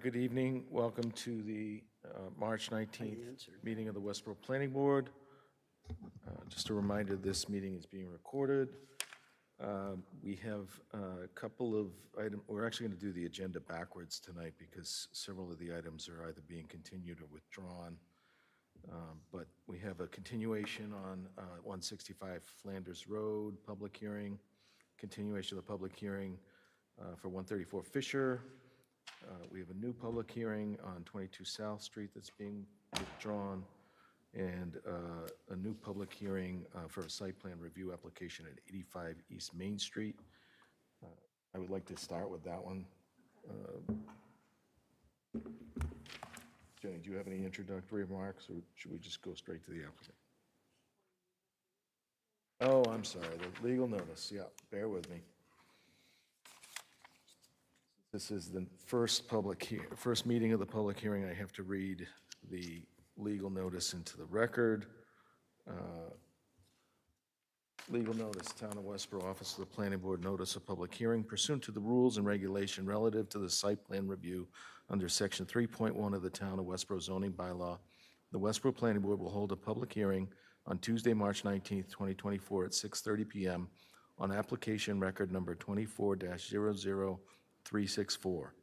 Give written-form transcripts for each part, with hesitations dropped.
Good evening. Welcome to the March 19th meeting of the Westborough Planning Board. Just a reminder, this meeting is being recorded. We have a couple of items. We're actually going to do the agenda backwards tonight because several of the items are either being continued or withdrawn. But we have a continuation on 165 Flanders Road, public hearing, continuation of the public hearing for 134 Fisher. We have a new public hearing on 22 South Street that's being withdrawn, and a new public hearing for a site plan review application at 85 East Main Street. I would like to start with that one. Jenny, do you have any introductory remarks, or should we just go straight to the applicant? Oh, I'm sorry, the legal notice, yeah, bear with me. This is the first meeting of the public hearing. I have to read the legal notice into the record. Legal notice, Town of Westborough, Office of the Planning Board, notice of public hearing pursuant to the rules and regulation relative to the site plan review under Section 3.1 of the Town of Westborough zoning bylaw. The Westborough Planning Board will hold a public hearing on Tuesday, March 19th, 2024 at 6:30 p.m. on application record number 24-00364,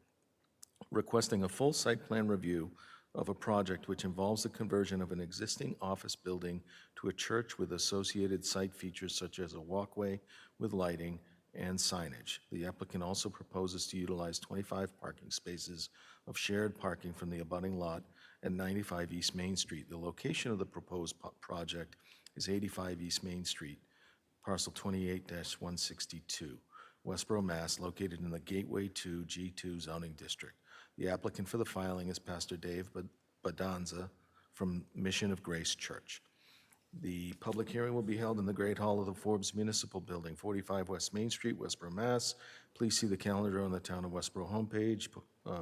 requesting a full site plan review of a project which involves the conversion of an existing office building to a church with associated site features such as a walkway with lighting and signage. The applicant also proposes to utilize 25 parking spaces of shared parking from the abutting lot at 95 East Main Street. The location of the proposed project is 85 East Main Street, parcel 28-162, Westborough, Mass., located in the Gateway 2 G2 zoning district. The applicant for the filing is Pastor Dave Badanza from Mission of Grace Church. The public hearing will be held in the Great Hall of the Forbes Municipal Building, 45 West Main Street, Westborough, Mass. Please see the calendar on the Town of Westborough homepage,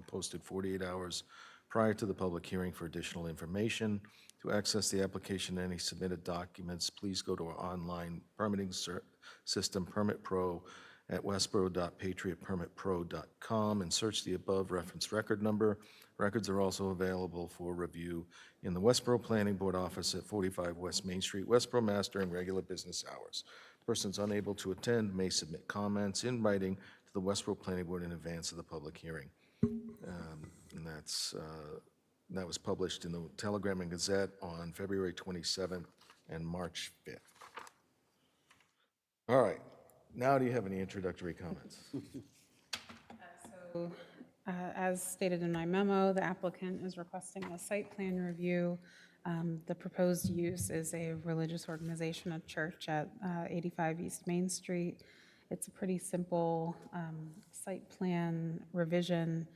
posted 48 hours prior to the public hearing for additional information. To access the application and any submitted documents, please go to our online permitting system, Permit Pro, at westborough.patriotpermitpro.com and search the above referenced record number. Records are also available for review in the Westborough Planning Board office at 45 West Main Street, Westborough, Mass. during regular business hours. Persons unable to attend may submit comments in writing to the Westborough Planning Board in advance of the public hearing. And that was published in the Telegram and Gazette on February 27th and March 5th. All right. Now, do you have any introductory comments? As stated in my memo, the applicant is requesting a site plan review. The proposed use is a religious organization, a church at 85 East Main Street. It's a pretty simple site plan revision.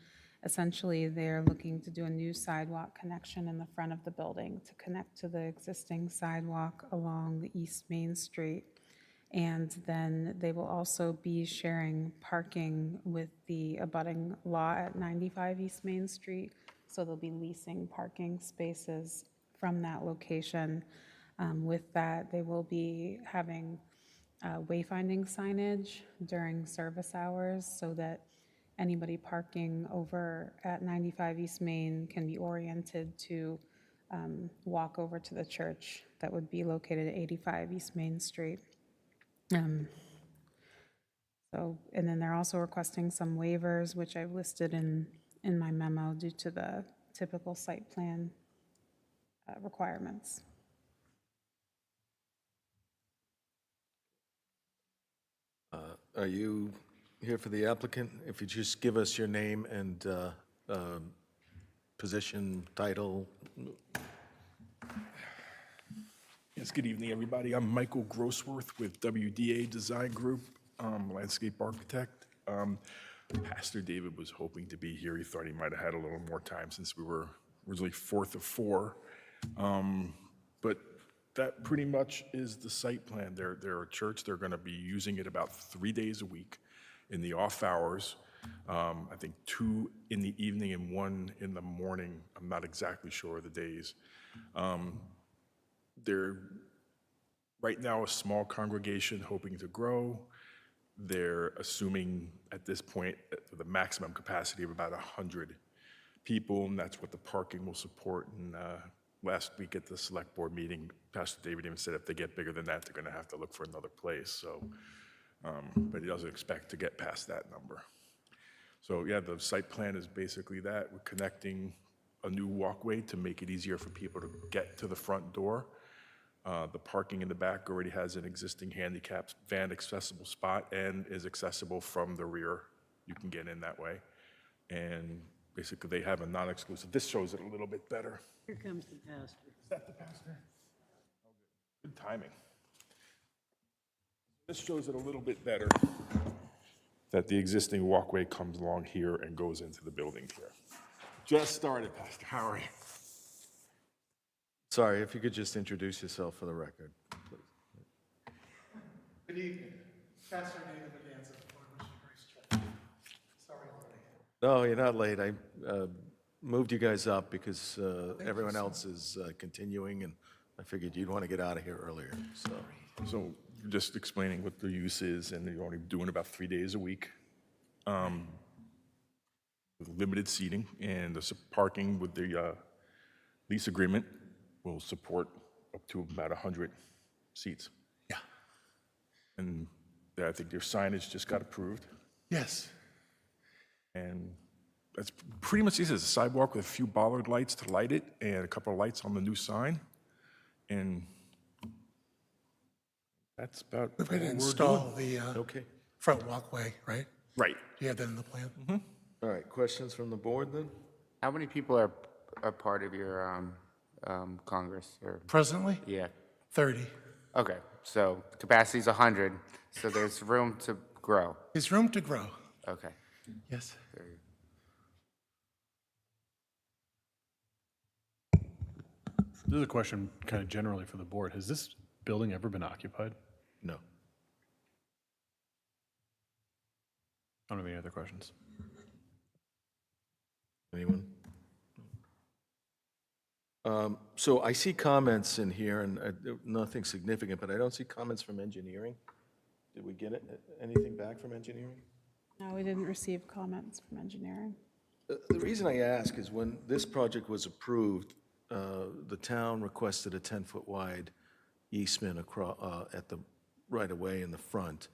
Essentially, they're looking to do a new sidewalk connection in the front of the building to connect to the existing sidewalk along East Main Street. And then they will also be sharing parking with the abutting lot at 95 East Main Street. So they'll be leasing parking spaces from that location. With that, they will be having wayfinding signage during service hours so that anybody parking over at 95 East Main can be oriented to walk over to the church that would be located at 85 East Main Street. And then they're also requesting some waivers, which I've listed in my memo due to the typical site plan requirements. Are you here for the applicant? If you just give us your name and position, title. Yes, good evening, everybody. I'm Michael Grossworth with WDA Design Group, landscape architect. Pastor David was hoping to be here. He thought he might have had a little more time since we were originally 4th of 4. But that pretty much is the site plan. They're a church. They're going to be using it about 3 days a week in the off hours. I think 2 in the evening and 1 in the morning. I'm not exactly sure of the days. They're right now a small congregation hoping to grow. They're assuming at this point the maximum capacity of about 100 people, and that's what the parking will support. And last week at the select board meeting, Pastor David even said if they get bigger than that, they're going to have to look for another place. So, but he doesn't expect to get past that number. So yeah, the site plan is basically that. We're connecting a new walkway to make it easier for people to get to the front door. The parking in the back already has an existing handicap van accessible spot and is accessible from the rear. You can get in that way. And basically they have a non-exclusive. This shows it a little bit better. Here comes the pastor. Is that the pastor? Oh, good timing. This shows it a little bit better, that the existing walkway comes along here and goes into the building here. Just started, Pastor. How are you? Sorry, if you could just introduce yourself for the record, please. Good evening. Pastor David Bedanza, Forbes Grace Church. Sorry I'm late. No, you're not late. I moved you guys up because everyone else is continuing, and I figured you'd want to get out of here earlier, so. So just explaining what the use is, and you're only doing about 3 days a week. With limited seating, and the parking with the lease agreement will support up to about 100 seats. Yeah. And I think their signage just got approved, Yes. and that's pretty much it. It's a sidewalk with a few bollard lights to light it, and a couple of lights on the new sign, and that's about We're going to all install the Okay. front walkway, right? Right. Do you have that in the plan? All right, questions from the board then? How many people are part of your Congress? Or Presently, yeah, 30. okay. So capacity's 100. So there's room to grow. There's room to grow. Okay. Yes. Very good. This is a question kind of generally for the board. Has this building ever been occupied? No. I don't have any other questions. Anyone? So I see comments in here, and nothing significant, but I don't see comments from engineering. Did we get anything back from engineering? No, we didn't receive comments from engineering. The reason I ask is when this project was approved, the town requested a 10-foot wide easement across, at the right-of-way in the front.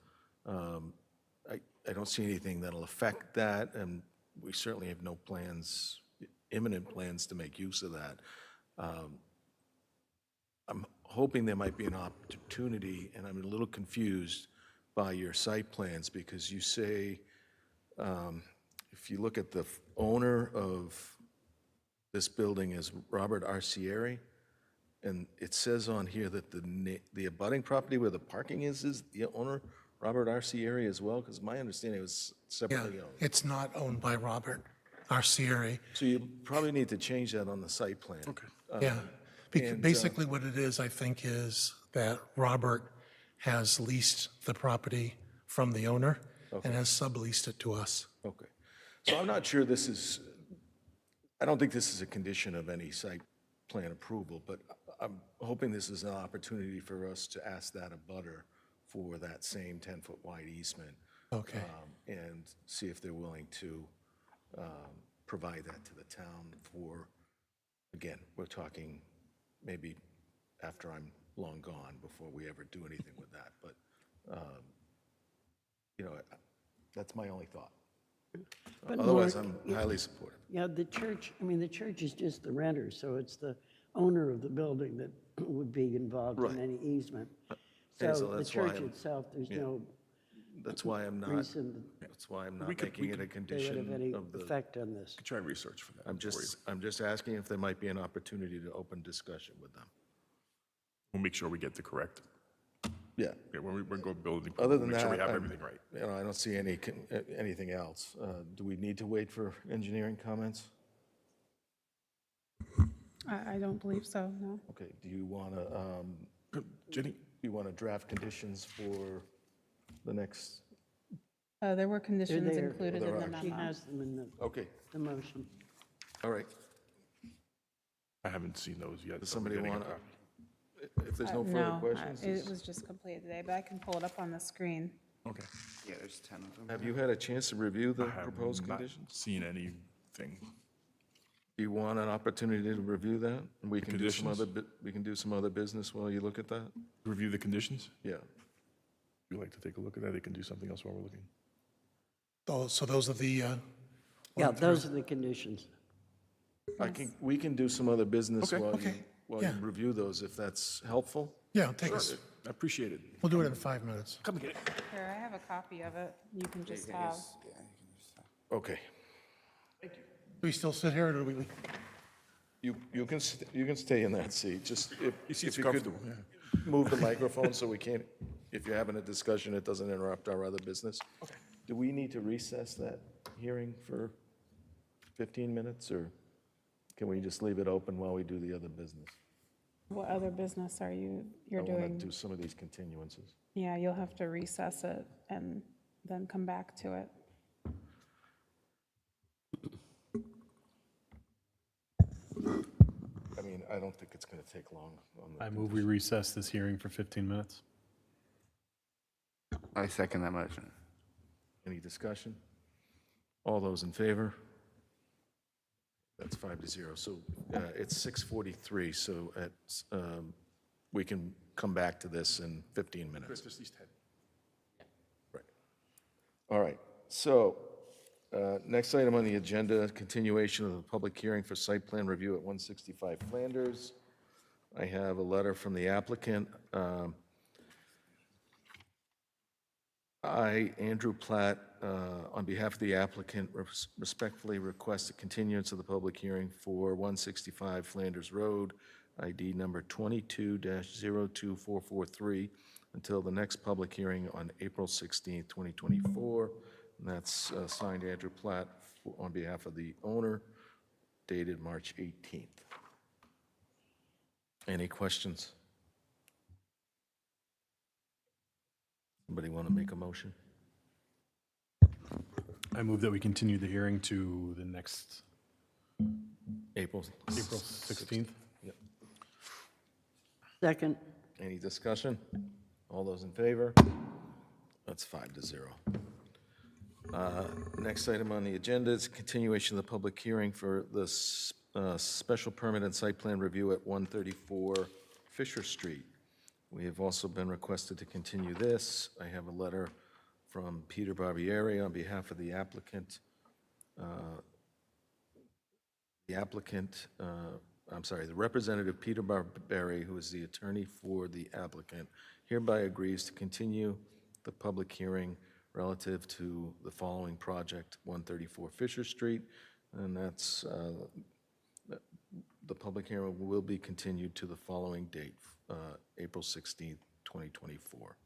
I don't see anything that'll affect that, and we certainly have no plans, imminent plans to make use of that. I'm hoping there might be an opportunity, and I'm a little confused by your site plans, because you say, if you look at the owner of this building is Robert Arcieri, and it says on here that the abutting property where the parking is the owner, Robert Arcieri as well, because my understanding it was Yeah, separately owned. it's not owned by Robert Arcieri. So you probably need to change that on the site plan. Okay. Yeah. Basically what it is, I think, is that Robert has leased the property from the owner and has subleased it to us. Okay. So I'm not sure this is, I don't think this is a condition of any site plan approval, but I'm hoping this is an opportunity for us to ask that abutter for that same 10-foot wide easement. Okay. And see if they're willing to provide that to the town for, again, we're talking maybe after I'm long gone, before we ever do anything with that. But, you know, that's my only thought. But Otherwise, Mark, I'm highly supportive. Yeah, the church, I mean, the church is just the renter, so it's the owner of the building that would be involved Right. in any easement. Hazel, So the that's why church I'm- itself, there's yeah. no That's why I'm not, reason that's why I'm not We could- making it a they would condition have any of the, effect on this. Try and research for that. I'm for you. just asking if there might be an opportunity to open discussion with them. We'll make sure we get the correct. Yeah. Yeah, when we go building, Other than make sure we that, have I'm- everything right. You know, I don't see anything else. Do we need to wait for engineering comments? I don't believe so, no. Okay, do you want to, Jenny, you want to draft conditions for the next, There were conditions there. included There in the are. She memo. has them in okay, the motion. all right. I haven't seen those yet. Does so we're somebody getting a want to, copy. if there's no further No, questions? it was just completed today, but I can pull it up on the screen. Okay. Yeah, there's 10 of them. Have you had a chance to review the I have proposed not conditions? seen anything. Do you want an opportunity to review that? And we can do some conditions? other, we can do some other business while you look at that? Review the conditions? Yeah. If you'd like to take a look at that, they can do something else while we're looking. So those are the, Yeah, those are the conditions. We can do some other business Okay. while you, Okay. while you Yeah. review those, if that's helpful. yeah, take us, I appreciate it. we'll do it in 5 minutes. Come get it. Here, I have a copy of it. You can just have. Okay. Do we still sit here, or do we? You can, you can stay in that seat, just if It's if you comfortable, could yeah. move the microphone so we can't, if you're having a discussion, it doesn't interrupt our other business. Okay. Do we need to recess that hearing for 15 minutes, or can we just leave it open while we do the other business? What other business are you're I want doing? to do some of these continuances. Yeah, you'll have to recess it and then come back to it. I mean, I don't think it's going to take long on the. I move we recess this hearing for 15 minutes. I second that motion. Any discussion? All those in favor? That's 5-0. So it's 6:43, so we can come back to this in 15 minutes. Just these 10. Right. All right, so next item on the agenda, continuation of the public hearing for site plan review at 165 Flanders. I have a letter from the applicant. I, Andrew Platt, on behalf of the applicant, respectfully request a continuance of the public hearing for 165 Flanders Road, ID number 22-02443, until the next public hearing on April 16th, 2024. And that's signed Andrew Platt on behalf of the owner, dated March 18th. Any questions? Somebody want to make a motion? I move that we continue the hearing to the next April? April 16th. Yep. Second, Any discussion? All those in favor? That's 5-0. Next item on the agenda is continuation of the public hearing for the special permit and site plan review at 134 Fisher Street. We have also been requested to continue this. I have a letter from Peter Barbieri on behalf of the applicant. The representative, Peter Barbieri, who is the attorney for the applicant, hereby agrees to continue the public hearing relative to the following project, 134 Fisher Street, and that's, the public hearing will be continued to the following date, April 16th, 2024.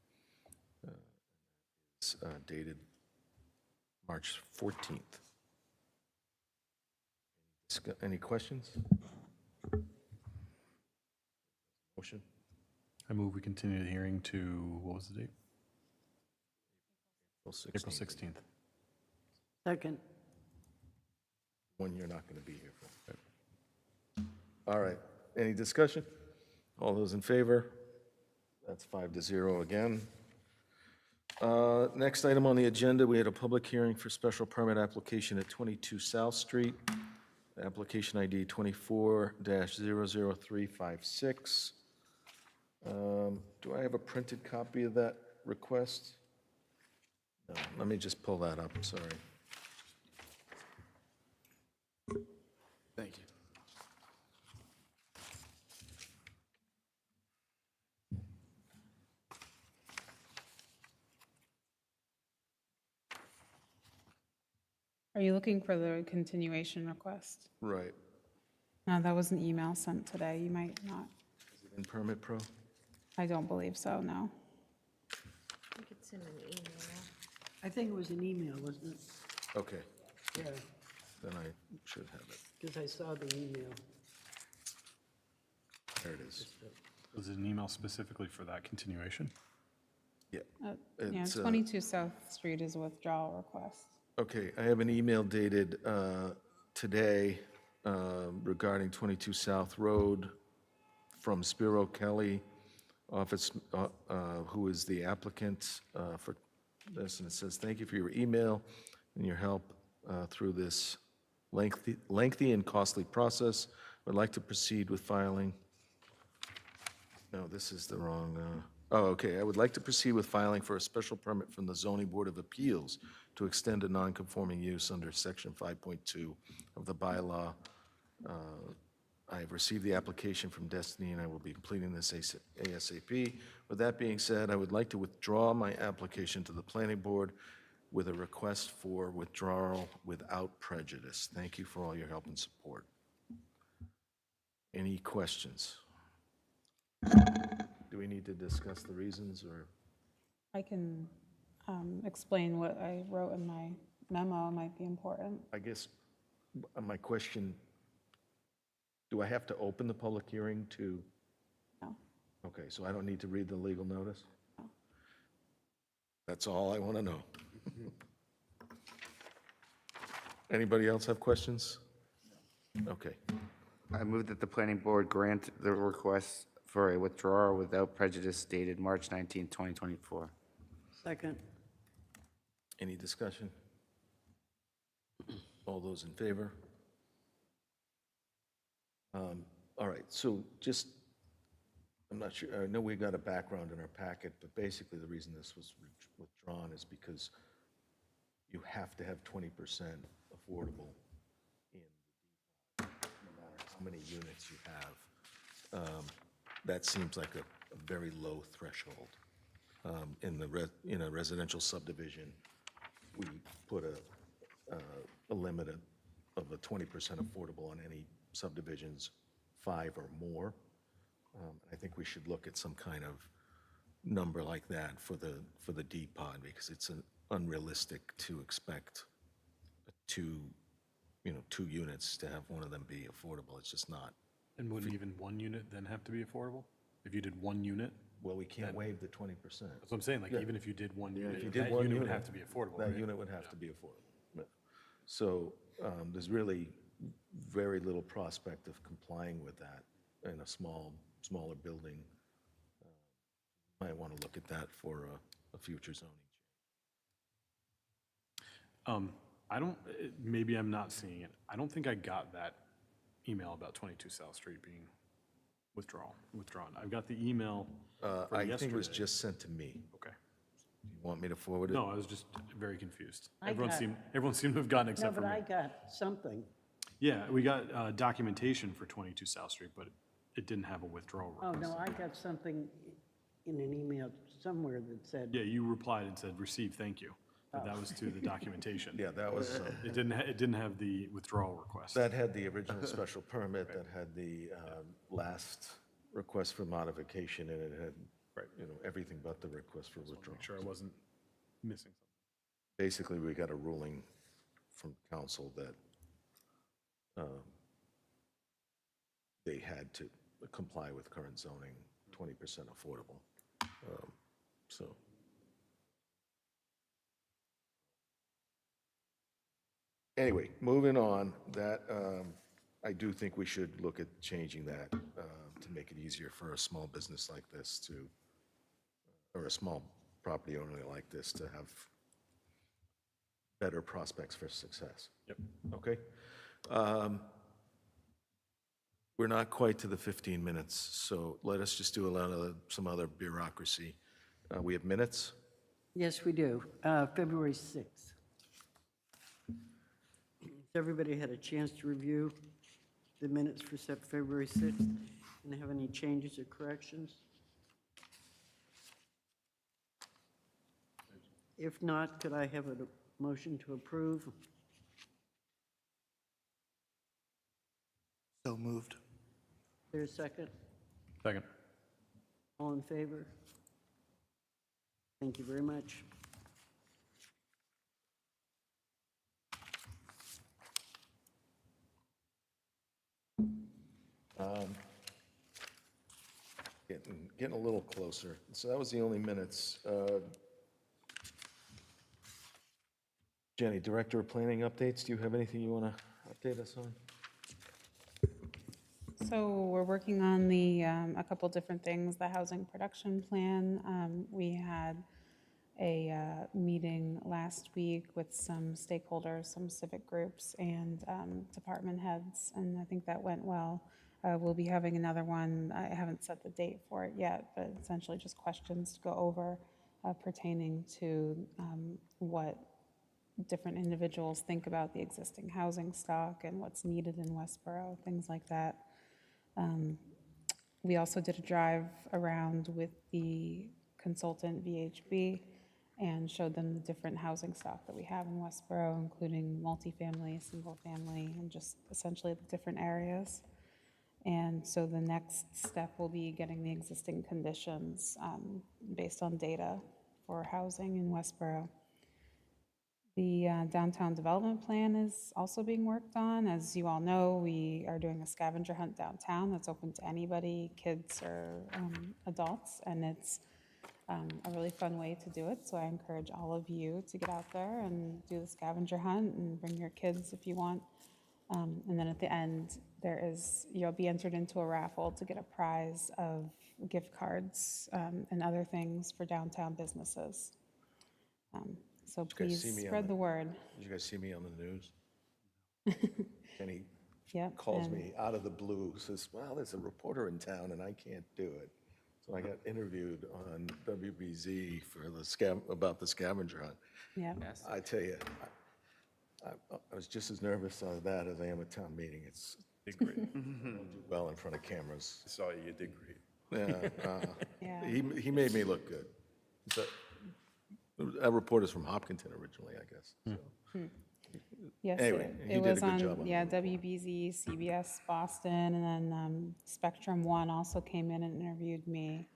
It's dated March 14th. Any questions? Motion? I move we continue the hearing to, what was the date? April 16th. second, One you're not going to be here for. All right, any discussion? All those in favor? That's 5-0 again. Next item on the agenda, we had a public hearing for special permit application at 22 South Street. Application ID 24-00356. Do I have a printed copy of that request? No, let me just pull that up, sorry. Thank you. Are you looking for the continuation request? Right. No, that was an email sent today. You might not. Is it in Permit Pro? I don't believe so, no. I think it's in an email. I think it was an email, wasn't it? Okay, Yeah, then I should have it. because I saw the email. There it is. Was it an email specifically for that continuation? Yeah. Yeah, It's, 22 South Street is a withdrawal request. Okay, I have an email dated today regarding 22 South Road from Spiro Kelly, office, who is the applicant for this, and it says, "Thank you for your email and your help through this lengthy and costly process. Would like to proceed with filing. No, this is the wrong, okay. I would like to proceed with filing for a special permit from the Zoning Board of Appeals to extend a non-conforming use under Section 5.2 of the bylaw. I have received the application from Destiny, and I will be completing this ASAP. With that being said, I would like to withdraw my application to the Planning Board with a request for withdrawal without prejudice. Thank you for all your help and support. Any questions? Do we need to discuss the reasons, or? I can explain what I wrote in my memo, might be important. I guess my question, do I have to open the public hearing to? No. Okay, so I don't need to read the legal notice? No. That's all I want to know. Anybody else have questions? Okay. I move that the planning board grant the request for a withdrawal without prejudice dated March 19, 2024. Second. Any discussion? All those in favor? All right, so just, I'm not sure, I know we got a background in our packet, but basically the reason this was withdrawn is because you have to have 20% affordable in the deed, no matter how many units you have. That seems like a very low threshold. In a residential subdivision, we put a limit of a 20% affordable on any subdivisions, 5 or more. I think we should look at some kind of number like that for the D-pod, because it's unrealistic to expect two units to have one of them be affordable. It's just not. And wouldn't even one unit then have to be affordable? If you did one unit? Well, we can't waive the 20%. That's what I'm saying, like, even if you did one unit, If you did that one unit would unit, have to be affordable, that right? unit would have to be affordable. Yeah. So there's really very little prospect of complying with that in a smaller building. Might want to look at that for a future zoning change. Maybe I'm not seeing it. I don't think I got that email about 22 South Street being withdrawn. I've got the email from I yesterday. think it was just sent to me. Okay. You want me to forward it? No, I was just very confused. I Everyone got- seemed to have gotten No, except for but me. I got something. Yeah, we got documentation for 22 South Street, but it didn't have a withdrawal Oh, request. no, I got something in an email somewhere that said, Yeah, you replied and said, "Receive, thank you." But that was to the documentation. Yeah, that was, It didn't have the withdrawal request. that had the original special permit, that had the last request for modification, and it had, everything but the request for withdrawal. Make sure I wasn't missing something. Basically, we got a ruling from council that they had to comply with current zoning, 20% affordable. So. Anyway, moving on, that, I do think we should look at changing that to make it easier for a small business like this to, or a small property owner like this to have better prospects for success. Yep. Okay? We're not quite to the 15 minutes, so let us just do some other bureaucracy. We have minutes? yes, we do, February 6th. Has everybody had a chance to review the minutes for February 6th? And have any changes or corrections? If not, could I have a motion to approve? So moved. Is there a second? Second. All in favor? Thank you very much. Getting a little closer. So that was the only minutes. Jenny, Director of Planning updates, do you have anything you want to update us on? So we're working on a couple different things, the housing production plan. We had meeting last week with some stakeholders, some civic groups, and department heads, and I think that went well. We'll be having another one. I haven't set the date for it yet, but essentially just questions to go over pertaining to what different individuals think about the existing housing stock and what's needed in Westborough, things like that. We also did a drive around with the consultant VHB and showed them the different housing stock that we have in Westborough, including multifamily, single family, and just essentially the different areas. And so the next step will be getting the existing conditions based on data for housing in Westborough. The downtown development plan is also being worked on. As you all know, we are doing a scavenger hunt downtown that's open to anybody, kids or adults, and it's a really fun way to do it. So I encourage all of you to get out there and do the scavenger hunt and bring your kids if you want. And then at the end, you'll be entered into a raffle to get a prize of gift cards and other things for downtown businesses. So you guys see please me on spread the- the word. Did you guys see me on the news? Kenny Yep. calls and- me out of the blue, says, well, there's a reporter in town and I can't do it. So I got interviewed on WBZ for about the scavenger hunt. Yep. I tell you, I was just as nervous on that as I am at town meeting. It's Did great. do well in front of cameras. I saw you did great. Yeah, Yeah. he made me look good. So, that reporter's from Hopkinton originally, I guess. So. Yes, Anyway, he it did a was good on, job on yeah, it. WBZ, CBS Boston, and then Spectrum One also came in and interviewed me,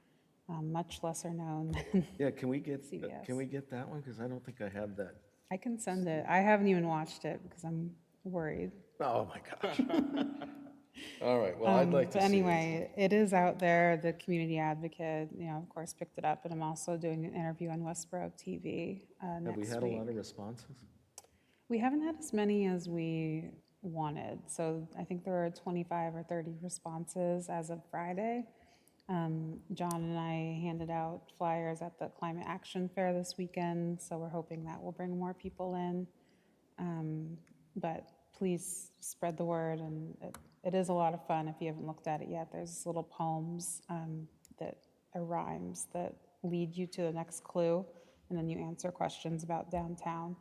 much lesser known than, Yeah, can we get CBS. that one? Because I don't think I have that. I can send it. I haven't even watched it because I'm worried. Oh, my gosh. All right, well, I'd like to But see it. anyway, it is out there. The community advocate, of course, picked it up, and I'm also doing an interview on Westborough TV Have we next had a week. lot of responses? We haven't had as many as we wanted. So I think there were 25 or 30 responses as of Friday. John and I handed out flyers at the Climate Action Fair this weekend, so we're hoping that will bring more people in. But please spread the word, and it is a lot of fun if you haven't looked at it yet. There's little poems that are rhymes that lead you to the next clue, and then you answer questions about downtown.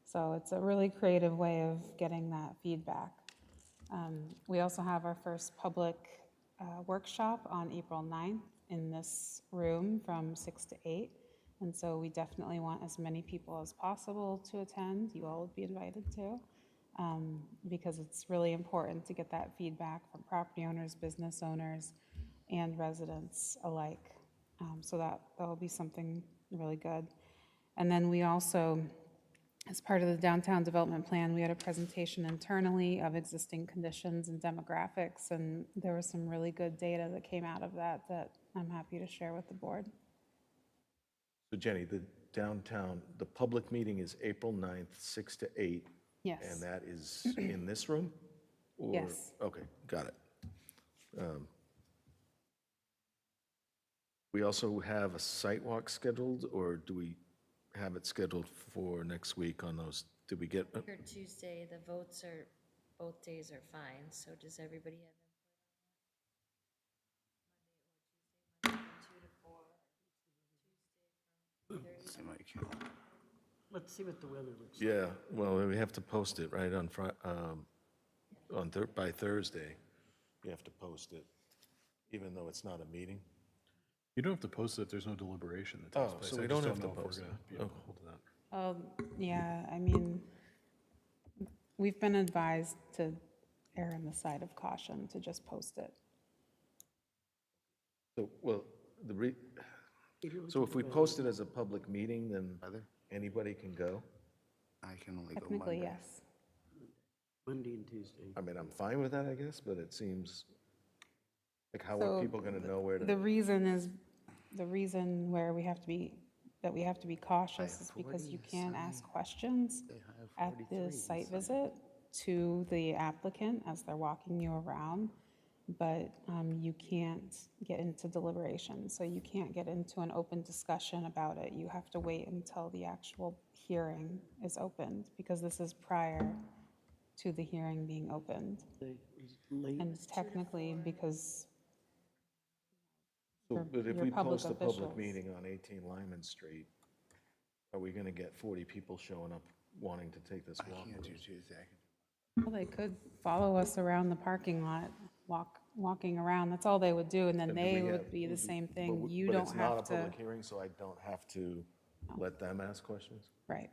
So it's a really creative way of getting that feedback. We also have our first public workshop on April 9th in this room from 6 to 8. And so we definitely want as many people as possible to attend. You all would be invited to, because it's really important to get that feedback from property owners, business owners, and residents alike. So that will be something really good. And then we also, as part of the downtown development plan, we had a presentation internally of existing conditions and demographics, and there was some really good data that came out of that I'm happy to share with the board. So Jenny, the public meeting is April 9th, 6 to 8. Yes. And that is in this room? Or- Yes. Okay, got it. We also have a site walk scheduled, or do we have it scheduled for next week on those? Did we get, Or Tuesday, the votes are, both days are fine, so does everybody have input on what? Monday or Tuesday from 2 to 4, Tuesday from 3:30 to Let's see what the weather looks like. yeah, well, we have to post it, right, by Thursday. You have to post it, even though it's not a meeting. You don't have to post it, there's no deliberation that takes Oh, place. so I we just don't have to know if we're post gonna it. be able to Okay. hold that. Yeah, I mean, we've been advised to err on the side of caution, to just post it. So, well, so if we post it as a public meeting, then anybody can go? I can only go Technically, Monday. yes. Monday and Tuesday. I mean, I'm fine with that, I guess, but it seems, like, how So are people gonna know where The to? reason where we have to be cautious is because you can ask questions at the site visit to the applicant as they're walking you around. but you can't get into deliberation. So you can't get into an open discussion about it. You have to wait until the actual hearing is opened, because this is prior to the hearing being opened. Late. And technically, because So, but if your we public post a public officials. meeting on 18 Lyman Street, are we going to get 40 people showing up wanting to take this walk? Well, they could follow us around the parking lot, walking around, that's all they would do, and then And do they we would have- be the same thing. But You but don't it's not a have to, public hearing, so I don't have to let them ask questions? right.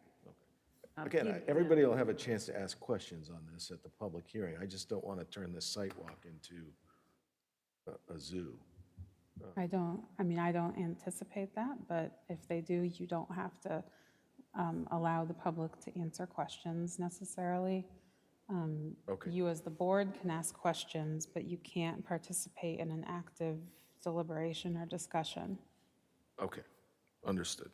Again, everybody will have a chance to ask questions on this at the public hearing. I just don't want to turn this sidewalk into a zoo. I don't anticipate that, but if they do, you don't have to allow the public to answer questions necessarily. Okay. You as the board can ask questions, but you can't participate in an active deliberation or discussion. Okay, understood.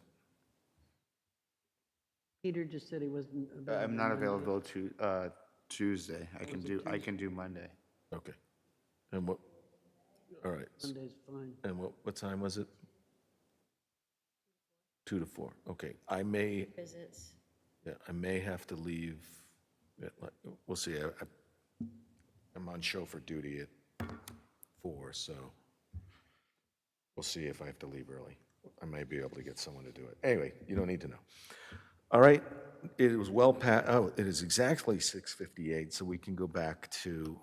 Peter just said he wasn't available. I'm not Monday. available to Tuesday. I can do Monday. Okay. And what, all right. Monday's fine. And what time was it? 2 to 4. Okay. I may Visits. have to leave. We'll see. I'm on chauffeur duty at 4, so we'll see if I have to leave early. I may be able to get someone to do it. Anyway, you don't need to know. All right. It was well past, it is exactly 6:58, so we can go back to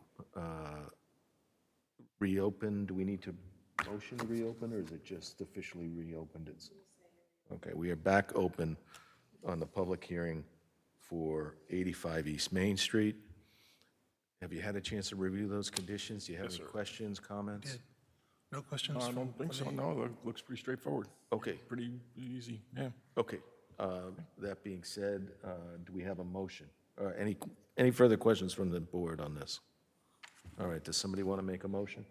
reopen. Do we need to motion to reopen, or is it just officially reopened? Okay, we are back open on the public hearing for 85 East Main Street. Have you had a chance to review those conditions? Do you have any questions, comments? No questions? No, I from- don't think so, from me? no, it looks pretty straightforward. Okay, Pretty easy, yeah. okay. That being said, do we have a motion? Any further questions from the board on this? All right, does somebody want to make a motion?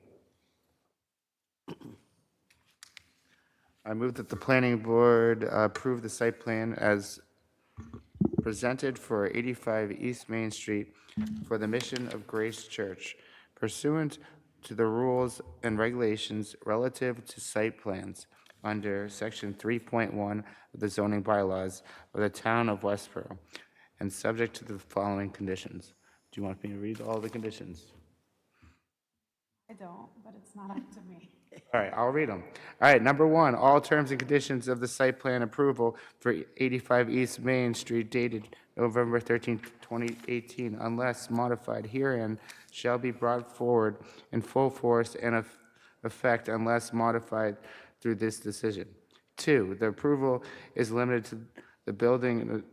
I move that the planning board approve the site plan as presented for 85 East Main Street for the Mission of Grace Church pursuant to the rules and regulations relative to site plans under Section 3.1 of the zoning bylaws of the town of Westborough, and subject to the following conditions. Do you want me to read all the conditions? I don't, but it's not up to me. All right, I'll read them. All right, number 1, all terms and conditions of the site plan approval for 85 East Main Street dated November 13, 2018, unless modified herein, shall be brought forward in full force and effect unless modified through this decision. 2, the approval is limited to the building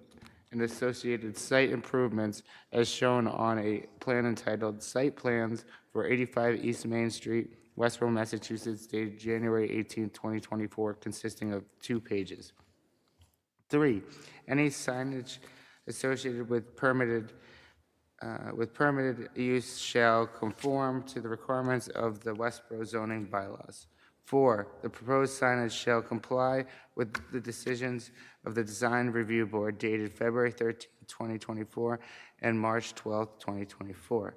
and associated site improvements as shown on a plan entitled Site Plans for 85 East Main Street, Westborough, Massachusetts, dated January 18, 2024, consisting of 2 pages. 3, any signage associated with permitted use shall conform to the requirements of the Westborough zoning bylaws. 4, the proposed signage shall comply with the decisions of the Design Review Board dated February 13, 2024, and March 12, 2024.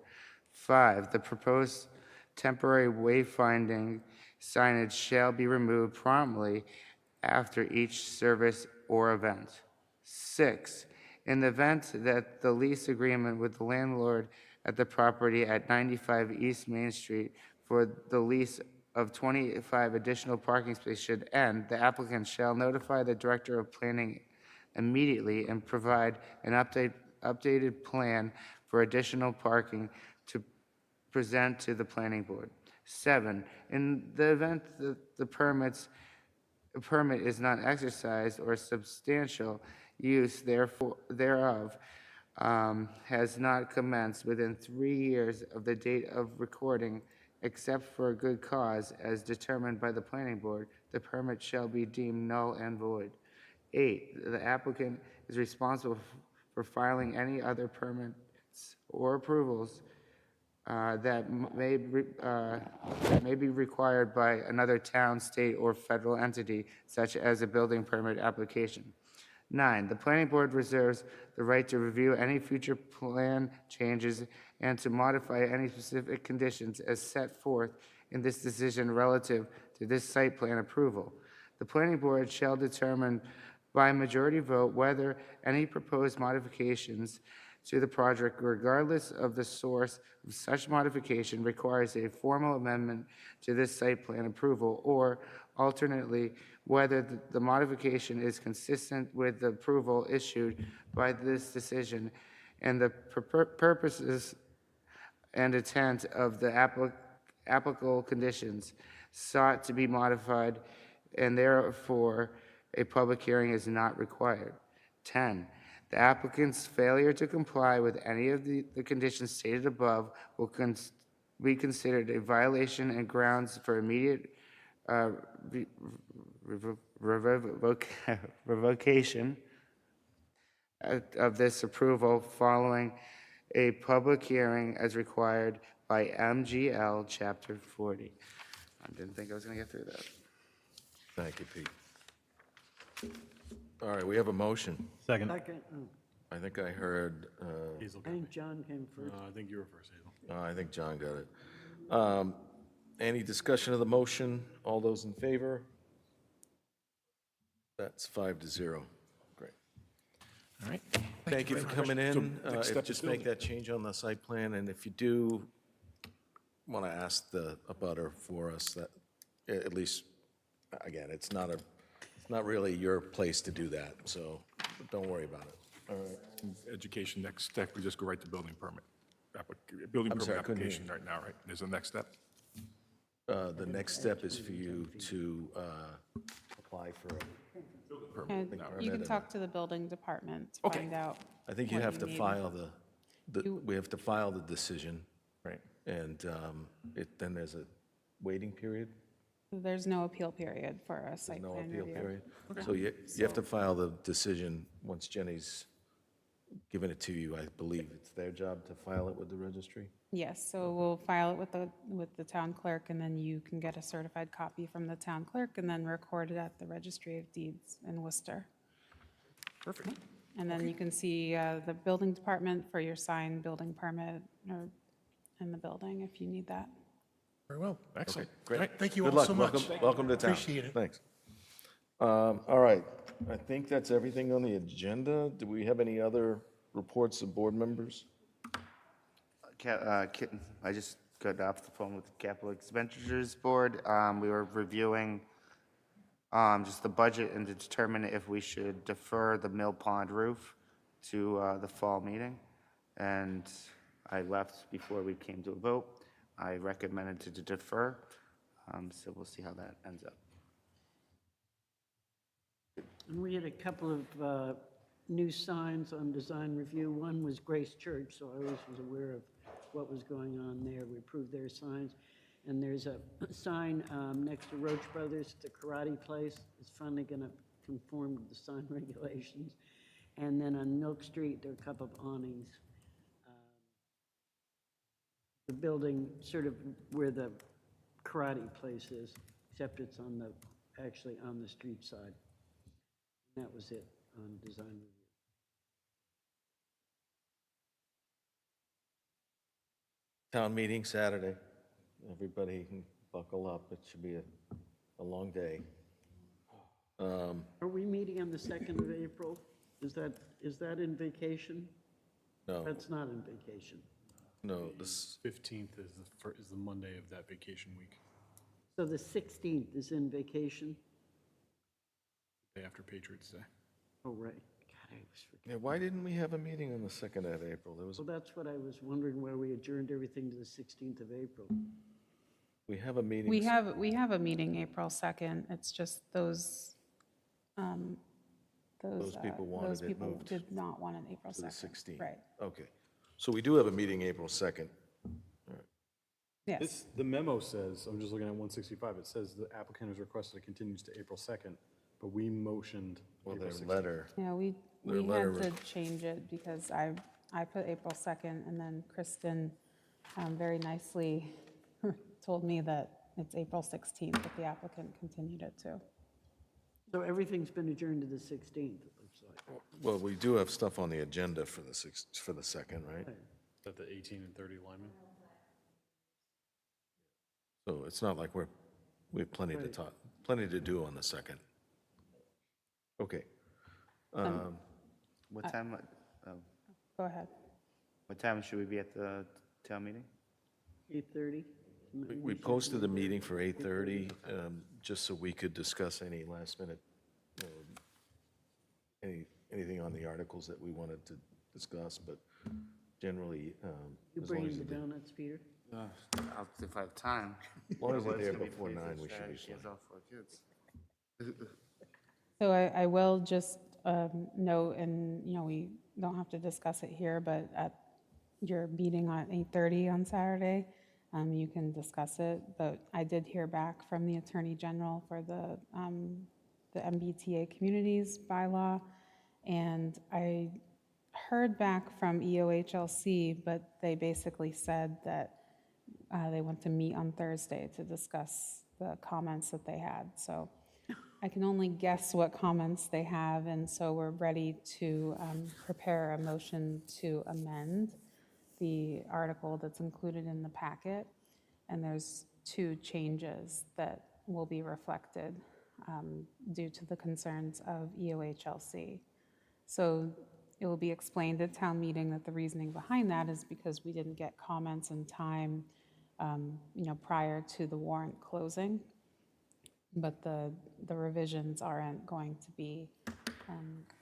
5, the proposed temporary wayfinding signage shall be removed promptly after each service or event. 6, in the event that the lease agreement with the landlord at the property at 95 East Main Street for the lease of 25 additional parking spaces should end, the applicant shall notify the Director of Planning immediately and provide an updated plan for additional parking to present to the Planning Board. 7, in the event that the permit is not exercised or substantial use thereof has not commenced within 3 years of the date of recording, except for a good cause as determined by the Planning Board, the permit shall be deemed null and void. 8, the applicant is responsible for filing any other permits or approvals that may be required by another town, state, or federal entity, such as a building permit application. 9, the planning board reserves the right to review any future plan changes and to modify any specific conditions as set forth in this decision relative to this site plan approval. The planning board shall determine by majority vote whether any proposed modifications to the project, regardless of the source of such modification, requires a formal amendment to this site plan approval, or alternately, whether the modification is consistent with the approval issued by this decision and the purposes and intent of the applicable conditions sought to be modified, and therefore a public hearing is not required. 10, the applicant's failure to comply with any of the conditions stated above will be considered a violation and grounds for immediate revocation of this approval following a public hearing as required by MGL Chapter 40. I didn't think I was going to get through that. Thank you, Pete. All right, we have a motion. Second. Second, I think I heard, Hazel I got me. think John came first. I think you were first, Hazel. I think John got it. Any discussion of the motion? All those in favor? That's 5-0. Great. All right. Thank you for coming in. next step is Just make that change on the site plan, and if you do want to ask the abutter for us, that, at least, again, it's not really your place to do that, so don't worry about it. All right. Education, next step, we just go right to building permit. Building I'm permit sorry, I couldn't hear application right now, right? There's a next step? The next step is for you to apply for a And you can talk to the building department to Okay. find out. I think you what have to need. file You- we have to file the decision, Right. and then there's a waiting period, There's no appeal period for a site no plan appeal review. period. So you have to file the decision once Jenny's given it to you. I believe it's their job to file it with the registry. Yes, so we'll file it with the town clerk, and then you can get a certified copy from the town clerk and then record it at the Registry of Deeds in Worcester. Perfect. And then you can see the building department for your signed building permit or in the building if you need that. Very well. Excellent. All right, thank you Good all luck. so much. Welcome to town. Appreciate it. Thanks. All right, I think that's everything on the agenda. Do we have any other reports of board members? I just got off the phone with the Capital Expenditures Board. We were reviewing just the budget and to determine if we should defer the Mill Pond roof to the fall meeting. And I left before we came to a vote. I recommended to defer, so we'll see how that ends up. And we had a couple of new signs on design review. One was Grace Church, so I always was aware of what was going on there. We approved their signs. And there's a sign next to Roach Brothers, the karate place. It's finally going to conform to the sign regulations. And then on Milk Street, there are a couple of awnings. The building sort of where the karate place is, except it's on the, actually on the street side. And that was it on design review. Town meeting Saturday. Everybody can buckle up. It should be a long day. Are we meeting on the 2nd of April? Is that in vacation? No, That's not in vacation. no, this, 15th is the Monday of that vacation week, So the 16th is in vacation? day after Patriots Day. Oh, right. God, I was forgetting. yeah, why didn't we have a meeting on the 2nd of April? There was, Well, that's what I was wondering, why we adjourned everything to the 16th of April. we have a meeting. We have a meeting April 2nd. It's just those people wanted those it people moved did not want an April To the 2nd. 16th. Right, Okay. So we do have a meeting April 2nd. yes. The memo says, I'm just looking at 165, it says the applicant has requested it continues to April 2nd, but we motioned Well, April their 16th. letter, Yeah, we Their had letter to change it because I put April 2nd, and then Kristen very nicely told me that it's April 16th that the applicant continued it to. So everything's been adjourned to the 16th, it looks like. Well, we do have stuff on the agenda for the for the second, right? Is that the 18 and 30 linemen? So it's not like we have plenty to talk, plenty to do on the second. Okay. What time, Go ahead. what time should we be at the town meeting? 8:30? We posted the meeting for 8:30, just so we could discuss any last minute, anything on the articles that we wanted to discuss, but generally, You as long bringing as the you're donuts, Peter? If I have time. as long as you're Otherwise, there it'll be before Faith's 9, we should be strategy fine. as all four kids. So I will just note, and, we don't have to discuss it here, but at your meeting at 8:30 on Saturday, you can discuss it. But I did hear back from the Attorney General for the MBTA Communities bylaw, and I heard back from EOHLC, but they basically said that they want to meet on Thursday to discuss the comments that they had. So I can only guess what comments they have, and so we're ready to prepare a motion to amend the article that's included in the packet. And there's 2 changes that will be reflected due to the concerns of EOHLC. So it will be explained at town meeting that the reasoning behind that is because we didn't get comments in time, prior to the warrant closing. But the revisions aren't going to be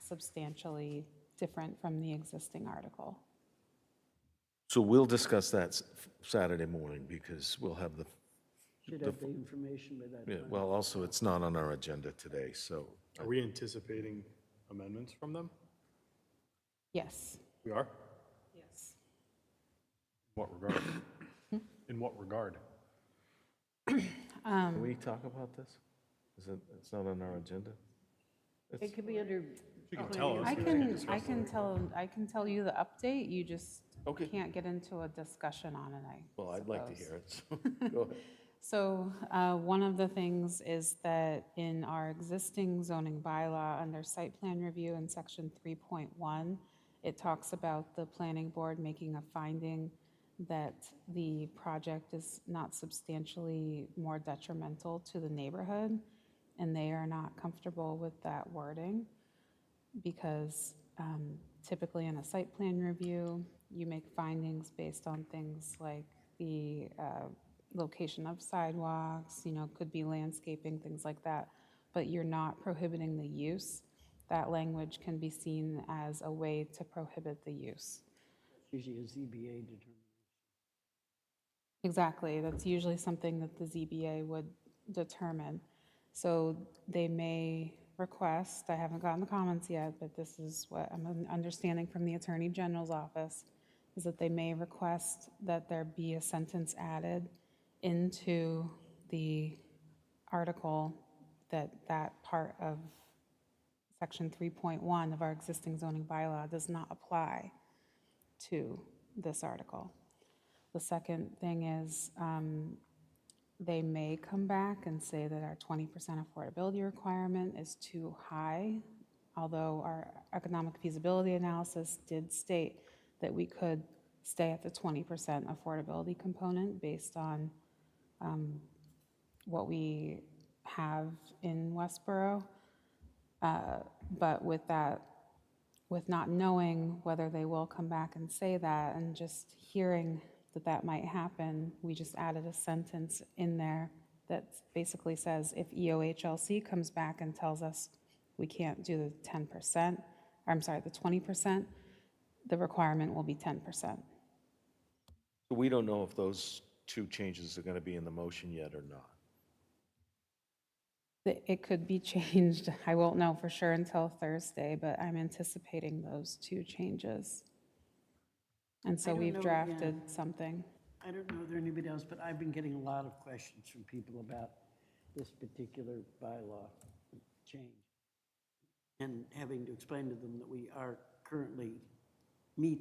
substantially different from the existing article. So we'll discuss that Saturday morning, because we'll have the, Should have the information by that yeah, time. well, also, it's not on our agenda today, so. Are we anticipating amendments from them? Yes. We are? Yes. What regard? In what regard? Can we talk about this? It's not on our agenda? It could be under. You can tell us. I can tell you the update, you just Okay. can't get into a discussion on it, I Well, I'd like to suppose. hear it, so go ahead. So one of the things is that in our existing zoning bylaw, under site plan review in section 3.1, it talks about the planning board making a finding that the project is not substantially more detrimental to the neighborhood, and they are not comfortable with that wording, because typically in a site plan review, you make findings based on things like the location of sidewalks, could be landscaping, things like that, but you're not prohibiting the use. That language can be seen as a way to prohibit the use. Usually a ZBA determination. Exactly, that's usually something that the ZBA would determine. So they may request, I haven't gotten the comments yet, but this is what I'm understanding from the Attorney General's office, is that they may request that there be a sentence added into the article that part of section 3.1 of our existing zoning bylaw does not apply to this article. The second thing is they may come back and say that our 20% affordability requirement is too high, although our economic feasibility analysis did state that we could stay at the 20% affordability component based on what we have in Westborough. But with not knowing whether they will come back and say that, and just hearing that might happen, we just added a sentence in there that basically says if EOHLC comes back and tells us we can't do the 10%, or I'm sorry, the 20%, the requirement will be 10%. We don't know if those 2 changes are going to be in the motion yet or not. It could be changed. I won't know for sure until Thursday, but I'm anticipating those 2 changes. And so I don't we've know, drafted yeah. something. I don't know if there anybody else, but I've been getting a lot of questions from people about this particular bylaw change. And having to explain to them that we are currently meet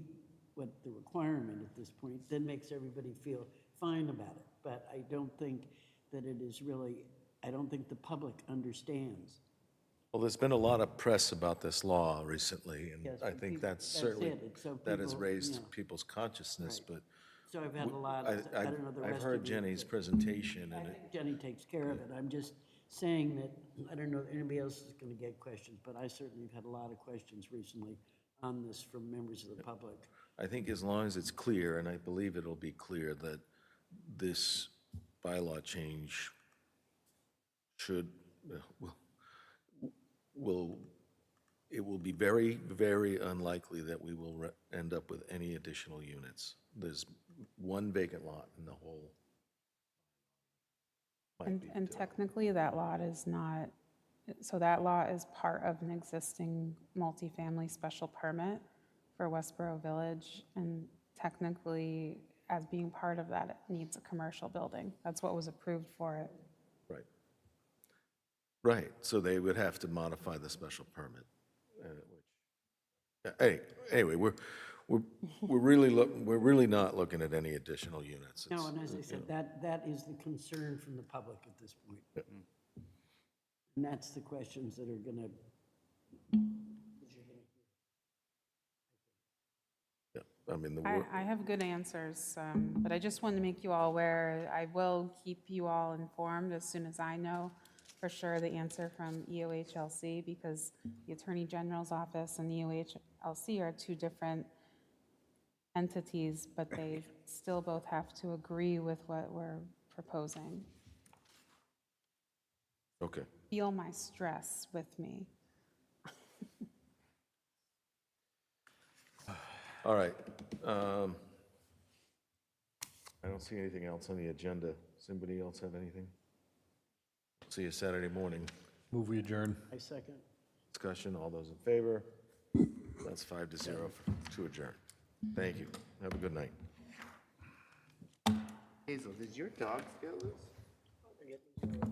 what the requirement at this point, then makes everybody feel fine about it. But I don't think that it is really, I don't think the public understands Well, there's been a lot of press about this law recently, and Yes, I but think people- that's that's certainly, it. It's so that has people, raised yeah. people's consciousness, but So I've had a lot, I, I don't know the I've rest heard of you. Jenny's but presentation, I and it, think Jenny takes care of it. I'm just saying that, I don't know if anybody else is going to get questions, but I certainly have had a lot of questions recently on this from members of the public. I think as long as it's clear, and I believe it'll be clear, that this bylaw change should, will, it will be very, very unlikely that we will end up with any additional units. There's one vacant lot in the whole. And technically, that lot is not, so that lot is part of an existing multifamily special permit for Westborough Village, and technically, as being part of that, it needs a commercial building. That's what was approved for it. Right. Right, so they would have to modify the special permit. Anyway, we're really not looking at any additional units. No, It's, and as I said, that is the concern from the public at this point. And that's the questions that are going to, yeah, I mean, the I, work, I have good answers, but I just wanted to make you all aware. I will keep you all informed as soon as I know for sure the answer from EOHLC, because the Attorney General's office and the EOHLC are two different entities, but they still both have to agree with what we're proposing. okay. Feel my stress with me. All right. I don't see anything else on the agenda. Does anybody else have anything? See you Saturday morning. Move we adjourn. I second. Discussion, all those in favor? That's 5-0 to adjourn. Thank you. Have a good night. Hazel, did your dog feel this?